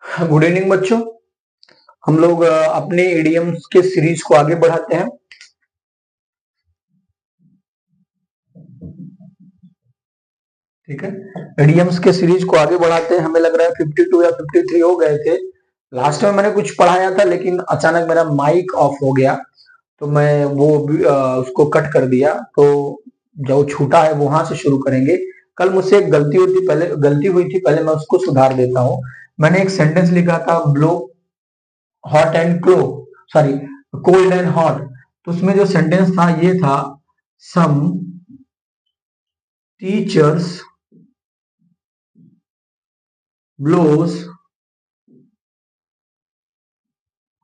Good evening बच्चों। हम लोग अपने इडियम्स के सीरीज को आगे बढ़ाते हैं। ठीक है, इडियम्स के सीरीज को आगे बढ़ाते हैं। हमें लग रहा है 52 या 53 हो गए थे। लास्ट में मैंने कुछ पढ़ाया था, लेकिन अचानक मेरा माइक ऑफ हो गया, तो मैं वो उसको कट कर दिया। तो जो छूटा है वहां से शुरू करेंगे। कल मुझसे एक गलती हुई थी, पहले मैं उसको सुधार देता हूँ। मैंने एक सेंटेंस लिखा था, blow hot and cold and hot. तो उसमें जो सेंटेंस था ये था, some teachers blows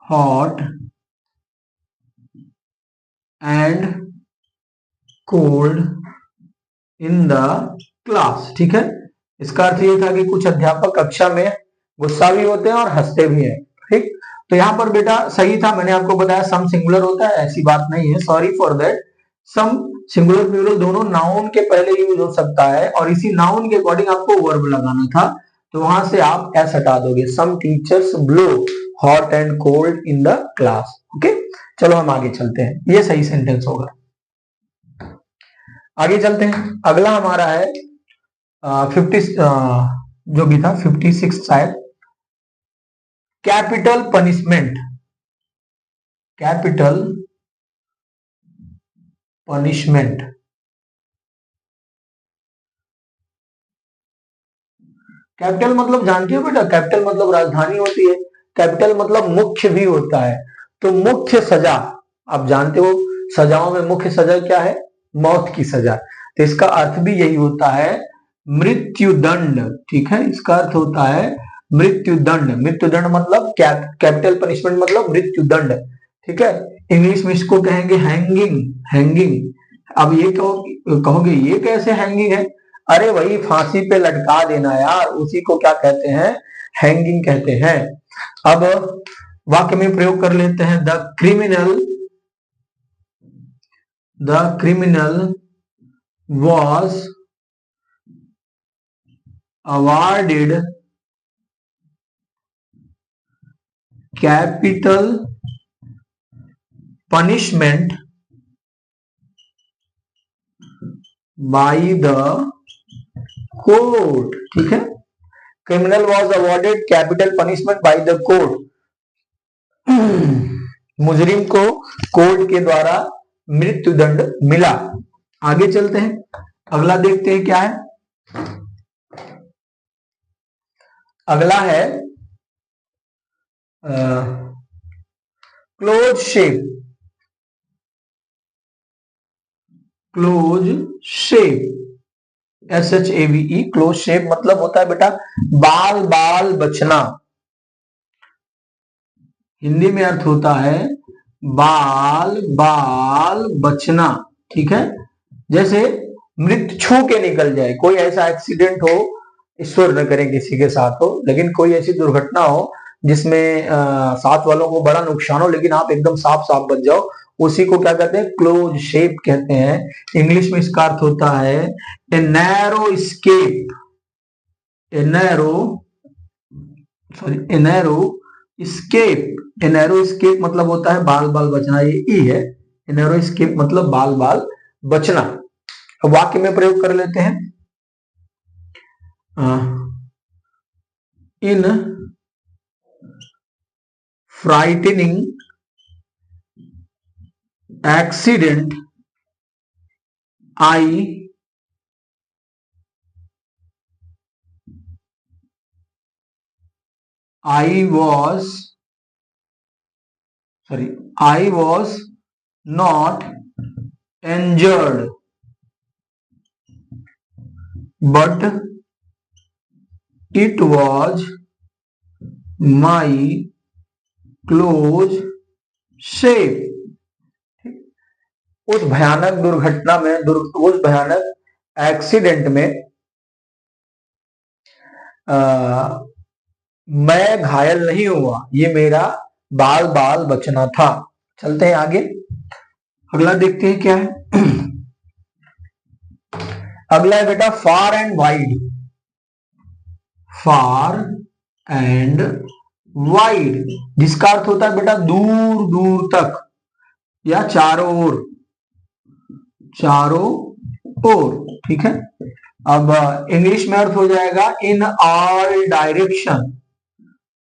hot and cold in the class. ठीक है, इसका अर्थ ये था कि कुछ अध्यापक कक्षा में गुस्सा भी होते हैं और हंसते भी हैं। ठीक, तो यहाँ पर बेटा सही था, मैंने आपको बताया सम सिंगुलर होता है, ऐसी बात नहीं है, sorry for that. Some singular plural दोनों नाउन के पहले यूज हो सकता है, और इसी नाउन के अकॉर्डिंग आपको वर्ब लगाना था, तो वहां से आप एस हटा दोगे। Some teachers blow hot and cold in the class. Okay, चलो हम आगे चलते हैं, ये सही सेंटेंस होगा। आगे चलते हैं, अगला हमारा है 50 जो भी था 56 शायद, capital punishment. Capital punishment, capital मतलब जानती हो बेटा, कैपिटल मतलब राजधानी होती है, कैपिटल मतलब मुख्य भी होता है। तो मुख्य सजा, आप जानते हो सजाओं में मुख्य सजा क्या है, मौत की सजा। तो इसका अर्थ भी यही होता है, मृत्युदंड। ठीक है, इसका अर्थ होता है मृत्युदंड। मृत्युदंड मतलब कैपिटल पनिशमेंट मतलब मृत्युदंड। ठीक है, इंग्लिश में इसको कहेंगे हैंगिंग। हैंगिंग। अब ये कहोगे ये कैसे हैंगिंग है? अरे वही फांसी पे लटका देना यार, उसी को क्या कहते हैं, हैंगिंग कहते हैं। अब वाक्य में प्रयोग कर लेते हैं, the criminal was awarded capital punishment by the court. ठीक है, criminal was awarded capital punishment by the court. मुजरिम को कोर्ट के द्वारा मृत्युदंड मिला। आगे चलते हैं, अगला देखते हैं क्या है। अगला है close shape. Close shape, SHAVE, close shape मतलब होता है बेटा बाल बाल बचना। हिंदी में अर्थ होता है बाल बाल बचना। ठीक है, जैसे मृत्यु छू के निकल जाए, कोई ऐसा एक्सीडेंट हो, ईश्वर न करे किसी के साथ हो, लेकिन कोई ऐसी दुर्घटना हो जिसमें साथ वालों को बड़ा नुकसान हो, लेकिन आप एकदम साफ साफ बच जाओ, उसी को क्या कहते हैं, क्लोज शेप कहते हैं। इंग्लिश में इसका अर्थ होता है a narrow escape. A narrow escape. A narrow escape मतलब होता है बाल बाल बचना, ये ई है। ए नैरो स्केप मतलब बाल बाल बचना। अब वाक्य में प्रयोग कर लेते हैं, in frightening accident I was not injured, but it was my close shave। उस भयानक दुर्घटना में, उस भयानक एक्सीडेंट में मैं घायल नहीं हुआ, ये मेरा बाल बाल बचना था। चलते हैं आगे, अगला देखते हैं क्या है। अगला है बेटा far and wide. Far and wide, जिसका अर्थ होता है बेटा दूर दूर तक या चारों ओर, चारों ओर। ठीक है, अब इंग्लिश में अर्थ हो जाएगा in all direction,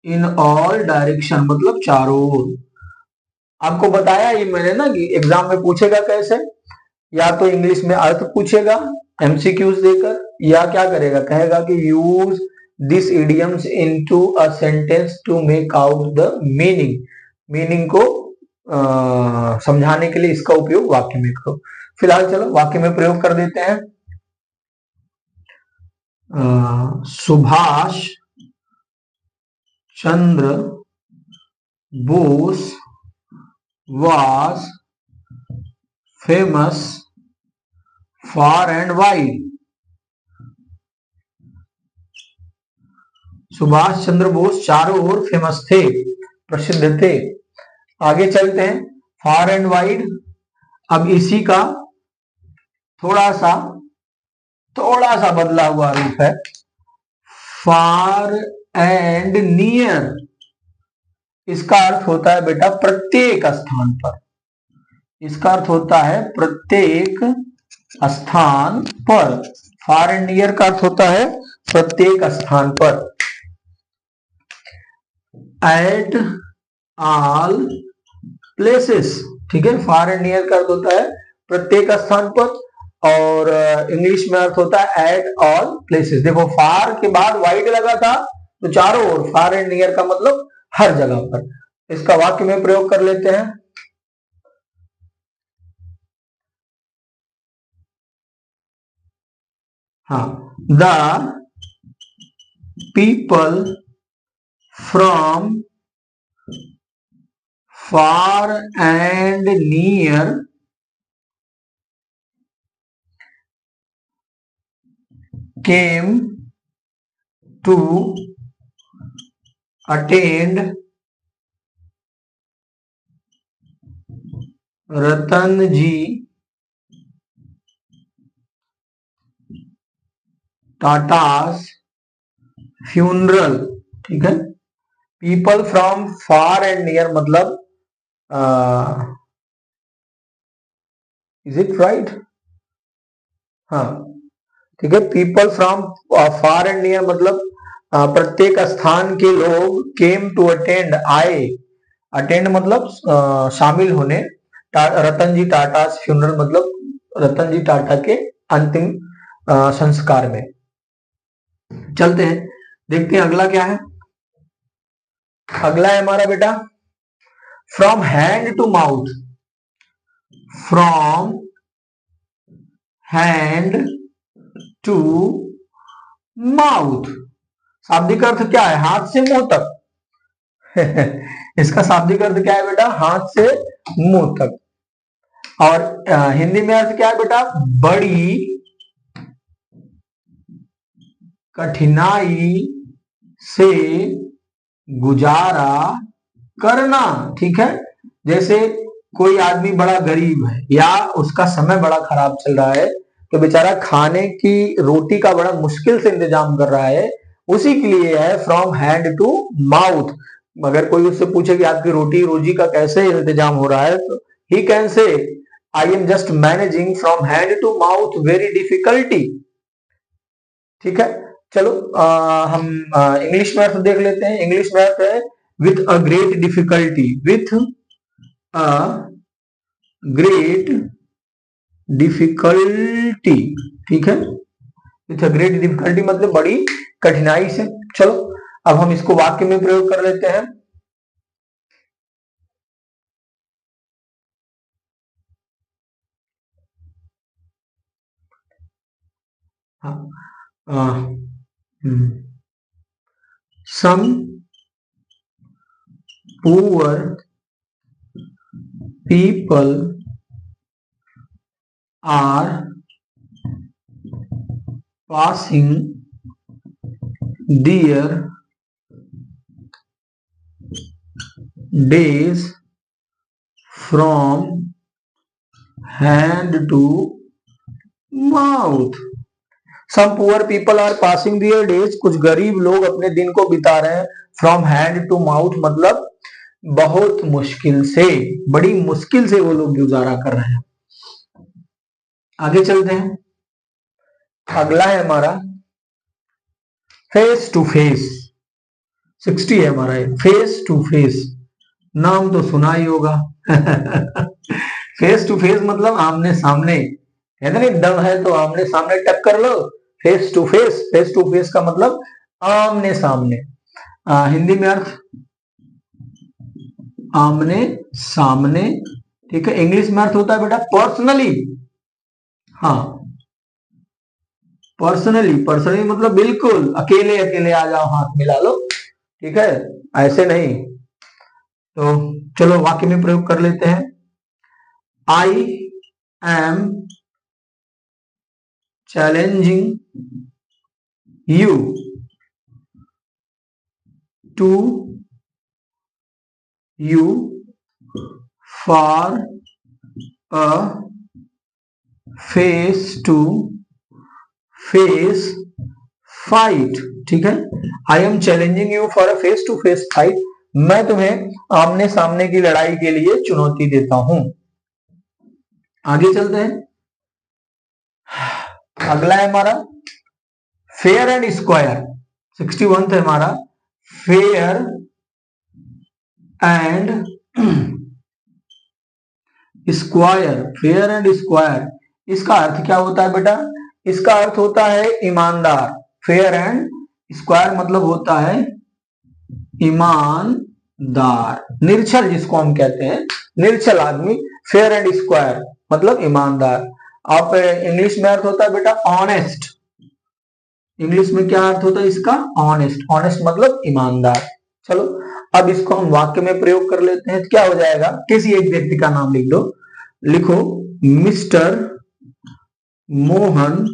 in all direction मतलब चारों ओर। आपको बताया ये मैंने ना कि एग्जाम में पूछेगा कैसे, या तो इंग्लिश में अर्थ पूछेगा एमसीक्यूज देकर, या क्या करेगा, कहेगा कि use this idioms into a sentence to make out the meaning, meaning को समझाने के लिए इसका उपयोग वाक्य में करो। फिलहाल चलो वाक्य में प्रयोग कर देते हैं। Subhash Chandra Bose was famous far and wide। Subhash Chandra Bose चारों ओर फेमस थे, प्रसिद्ध थे। आगे चलते हैं, फार एंड वाइड। अब इसी का थोड़ा सा बदला हुआ रूप है, फार एंड नियर। इसका अर्थ होता है बेटा प्रत्येक स्थान पर, इसका अर्थ होता है प्रत्येक स्थान पर। फार एंड नियर का अर्थ होता है प्रत्येक स्थान पर। एट ऑल प्लेसेस, ठीक है, फार एंड नियर का अर्थ होता है प्रत्येक स्थान पर, और इंग्लिश में अर्थ होता है एट ऑल प्लेसेस। देखो फार के बाद वाइड लगा था तो चारों ओर, फार एंड नियर का मतलब हर जगह पर। इसका वाक्य में प्रयोग कर लेते हैं। हाँ, the people from far and near came to attend Ratanji Tata's funeral. ठीक है, people from far and near मतलब इज इट राइट? हाँ ठीक है, people from far and near मतलब प्रत्येक स्थान के लोग केम टू अटेंड, आए, अटेंड मतलब शामिल होने, रतन जी टाटा फ्यूनरल मतलब रतन जी टाटा के अंतिम संस्कार में। चलते हैं, देखते हैं अगला क्या है। अगला है हमारा बेटा from hand to mouth, from hand to mouth. शाब्दिक अर्थ क्या है? हाथ से मुंह तक। इसका शाब्दिक अर्थ क्या है बेटा? हाथ से मुंह तक। और हिंदी में अर्थ क्या है बेटा? बड़ी कठिनाई से गुजारा करना। ठीक है, जैसे कोई आदमी बड़ा गरीब है या उसका समय बड़ा खराब चल रहा है तो बेचारा खाने की रोटी का बड़ा मुश्किल से इंतजाम कर रहा है, उसी के लिए है फ्रॉम हैंड टू माउथ। अगर कोई उससे पूछे कि आपकी रोटी रोजी का कैसे इंतजाम हो रहा है तो he can say I am just managing from hand to mouth very difficulty. ठीक है, चलो हम इंग्लिश में अर्थ देख लेते हैं। इंग्लिश में अर्थ है with a great difficulty, with a great difficulty. ठीक है, विथ अ ग्रेट डिफिकल्टी मतलब बड़ी कठिनाई से। चलो अब हम इसको वाक्य में प्रयोग कर लेते हैं। Some poor people are passing their days from hand to mouth। Some poor people are passing their days, कुछ गरीब लोग अपने दिन को बिता रहे हैं। फ्रॉम हैंड टू माउथ मतलब बहुत मुश्किल से, बड़ी मुश्किल से वो लोग गुजारा कर रहे हैं। आगे चलते हैं, अगला है हमारा फेस टू फेस। 60 है हमारा फेस टू फेस, नाम तो सुना ही होगा। फेस टू फेस मतलब आमने सामने, है ना, दम है तो आमने सामने टक्कर लो। Face to face, face to face का मतलब आमने सामने। हिंदी में अर्थ आमने सामने, ठीक है। इंग्लिश में अर्थ होता है बेटा पर्सनली, हाँ पर्सनली, पर्सनली मतलब बिल्कुल अकेले अकेले आ जाओ हाथ मिला लो, ठीक है, ऐसे नहीं। तो चलो वाक्य में प्रयोग कर लेते हैं। I am challenging you to you for a face to face fight, ठीक है। I am challenging you for a face to face fight, मैं तुम्हें आमने सामने की लड़ाई के लिए चुनौती देता हूं। आगे चलते हैं, अगला है हमारा फेयर एंड स्क्वायर। 61 है हमारा fair and square. Fair and square, इसका अर्थ क्या होता है बेटा? इसका अर्थ होता है ईमानदार। फेयर एंड स्क्वायर मतलब होता है ईमानदार, निर्छल जिसको हम कहते हैं, निर्छल आदमी। फेयर एंड स्क्वायर मतलब ईमानदार। आप इंग्लिश में अर्थ होता है बेटा ऑनेस्ट। इंग्लिश में क्या अर्थ होता है इसका? ऑनेस्ट। ऑनेस्ट मतलब ईमानदार। चलो अब इसको हम वाक्य में प्रयोग कर लेते हैं। क्या हो जाएगा? किसी एक व्यक्ति का नाम लिख दो, लिखो mister Mohan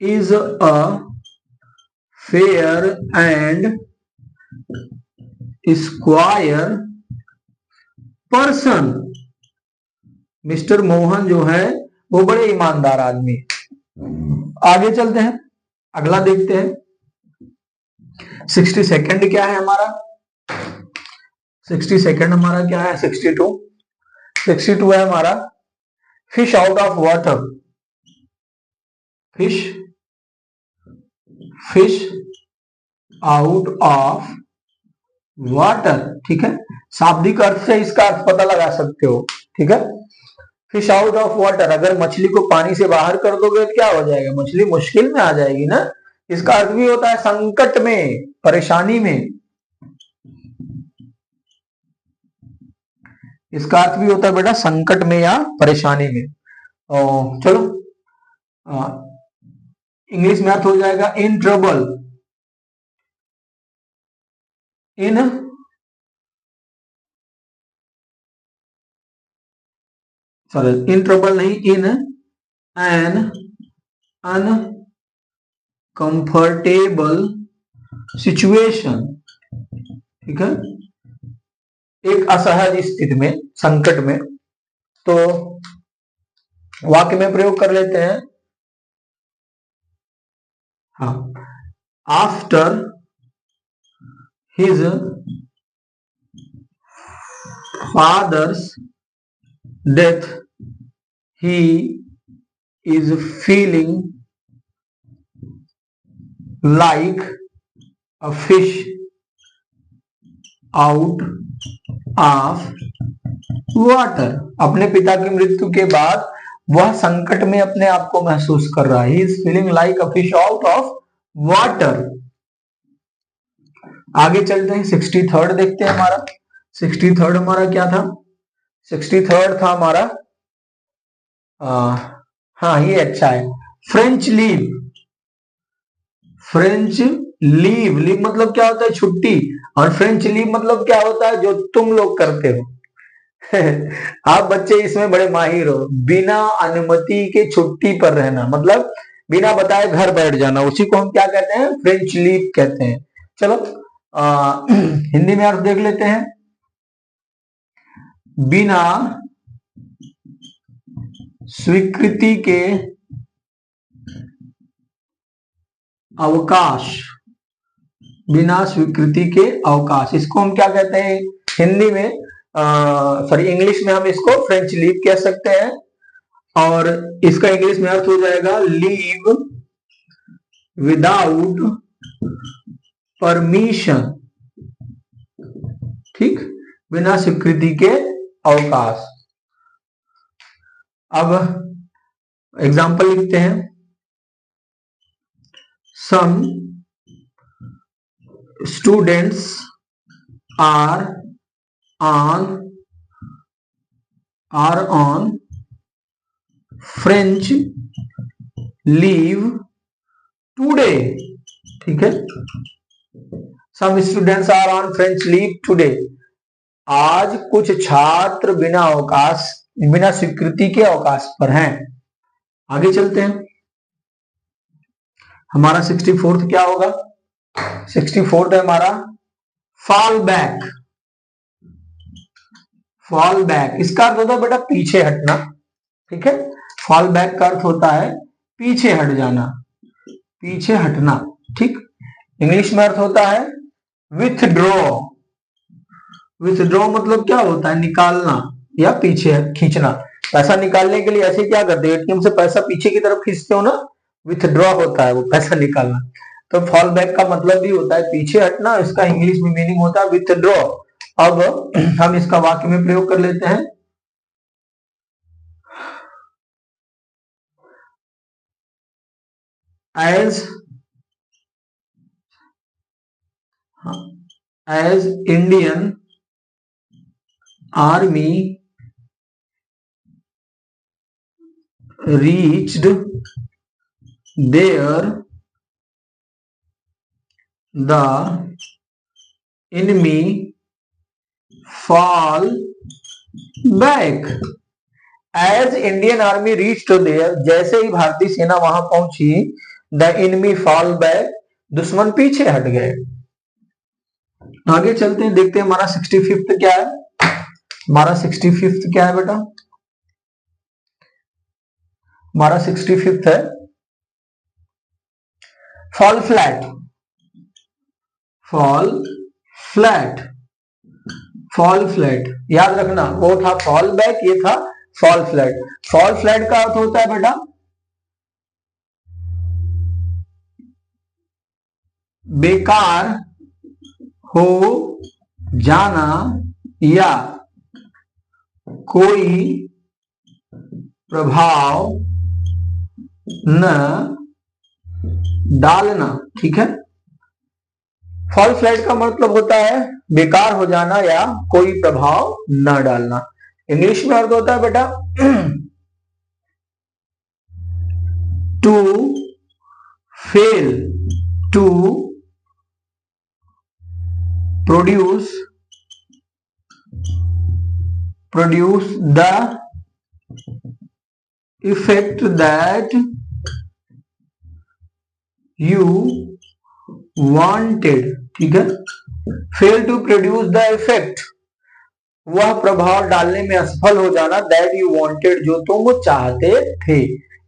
is a fair and square person. Mister Mohan जो है वो बड़े ईमानदार आदमी। आगे चलते हैं, अगला देखते हैं। 62 क्या है हमारा? 62 हमारा क्या है? 62 है हमारा fish out of water. Fish, fish out of water, ठीक है। शाब्दिक अर्थ से इसका अर्थ पता लगा सकते हो, ठीक है। फिश आउट ऑफ वाटर, अगर मछली को पानी से बाहर कर दोगे तो क्या हो जाएगा? मछली मुश्किल में आ जाएगी ना। इसका अर्थ भी होता है संकट में, परेशानी में। इसका अर्थ भी होता है बेटा संकट में या परेशानी में। चलो इंग्लिश में अर्थ हो जाएगा in trouble. In sorry in trouble नहीं, इन एन अनकंफर्टेबल सिचुएशन, ठीक है, एक असहज स्थिति में, संकट में। तो वाक्य में प्रयोग कर लेते हैं। हाँ, after his father's death he is feeling like a fish out of water. अपने पिता की मृत्यु के बाद वह संकट में अपने आप को महसूस कर रहा है। He is feeling like a fish out of water. आगे चलते हैं, 63 देखते हैं हमारा। 63 हमारा क्या था? 63 था हमारा हाँ ये अच्छा है, French leave. French leave, leave मतलब क्या होता है? छुट्टी। और फ्रेंच लीव मतलब क्या होता है? जो तुम लोग करते हो। आप बच्चे इसमें बड़े माहिर हो, बिना अनुमति के छुट्टी पर रहना, मतलब बिना बताए घर बैठ जाना, उसी को हम क्या कहते हैं? फ्रेंच लीव कहते हैं। चलो हिंदी में अर्थ देख लेते हैं। बिना स्वीकृति के अवकाश, बिना स्वीकृति के अवकाश, इसको हम क्या कहते हैं हिंदी में, सॉरी इंग्लिश में हम इसको फ्रेंच लीव कह सकते हैं, और इसका इंग्लिश में अर्थ हो जाएगा लीव विदाउट परमिशन, ठीक, बिना स्वीकृति के अवकाश। अब एग्जाम्पल लिखते हैं, some students are on French leave today, ठीक है, some students are on French leave today, आज कुछ छात्र बिना स्वीकृति के अवकाश पर हैं। आगे चलते हैं, हमारा 64th क्या होगा, 64th है हमारा फॉल बैक। फॉल बैक इसका अर्थ होता है बेटा पीछे हटना, ठीक है, फॉल बैक का अर्थ होता है पीछे हट जाना, पीछे हटना, ठीक। इंग्लिश में अर्थ होता है विथड्रॉ। विथड्रॉ मतलब क्या होता है, निकालना या पीछे खींचना। पैसा निकालने के लिए ऐसे क्या करते हैं, एटीएम से पैसा पीछे की तरफ खींचते हो ना, विथड्रॉ होता है वो पैसा निकालना। तो फॉल बैक का मतलब भी होता है पीछे हटना, इसका इंग्लिश में मीनिंग होता है विथड्रॉ। अब हम इसका वाक्य में प्रयोग कर लेते हैं, as Indian Army reached there, the enemy fall back. As Indian Army reached there, जैसे ही भारतीय सेना वहां पहुंची, the enemy fall back, दुश्मन पीछे हट गए। आगे चलते हैं, देखते हैं हमारा 65th क्या है। हमारा 65th क्या है बेटा, हमारा 65th है fall flat. Fall flat, fall flat याद रखना, वो था फॉल बैक, ये था फॉल फ्लैट। फॉल फ्लैट का अर्थ होता है बेटा बेकार हो जाना या कोई प्रभाव न डालना, ठीक है। फॉल फ्लैट का मतलब होता है बेकार हो जाना या कोई प्रभाव न डालना। इंग्लिश में अर्थ होता है बेटा to fail, to produce the effect that you wanted, ठीक है। fail to produce the effect, वह प्रभाव डालने में असफल हो जाना, that you wanted, जो तुम चाहते थे।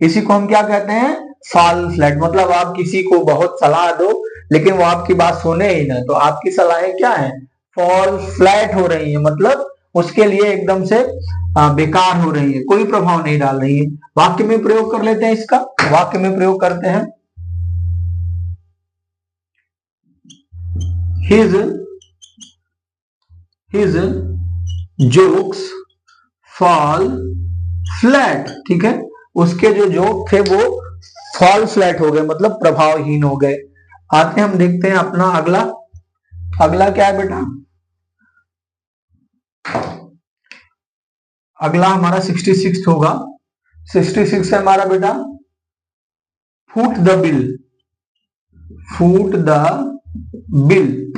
इसी को हम क्या कहते हैं, फॉल फ्लैट। मतलब आप किसी को बहुत सलाह दो लेकिन वो आपकी बात सुने ही ना, तो आपकी सलाहें क्या है, फॉल फ्लैट हो रही है, मतलब उसके लिए एकदम से बेकार हो रही है, कोई प्रभाव नहीं डाल रही है। वाक्य में प्रयोग कर लेते हैं इसका, वाक्य में प्रयोग करते हैं, his jokes fall flat, ठीक है, उसके जो जोक थे वो फॉल फ्लैट हो गए, मतलब प्रभावहीन हो गए। आते हम देखते हैं अपना अगला, अगला क्या है बेटा, अगला हमारा 66 होगा। 66 है हमारा बेटा foot the bill, foot the bill,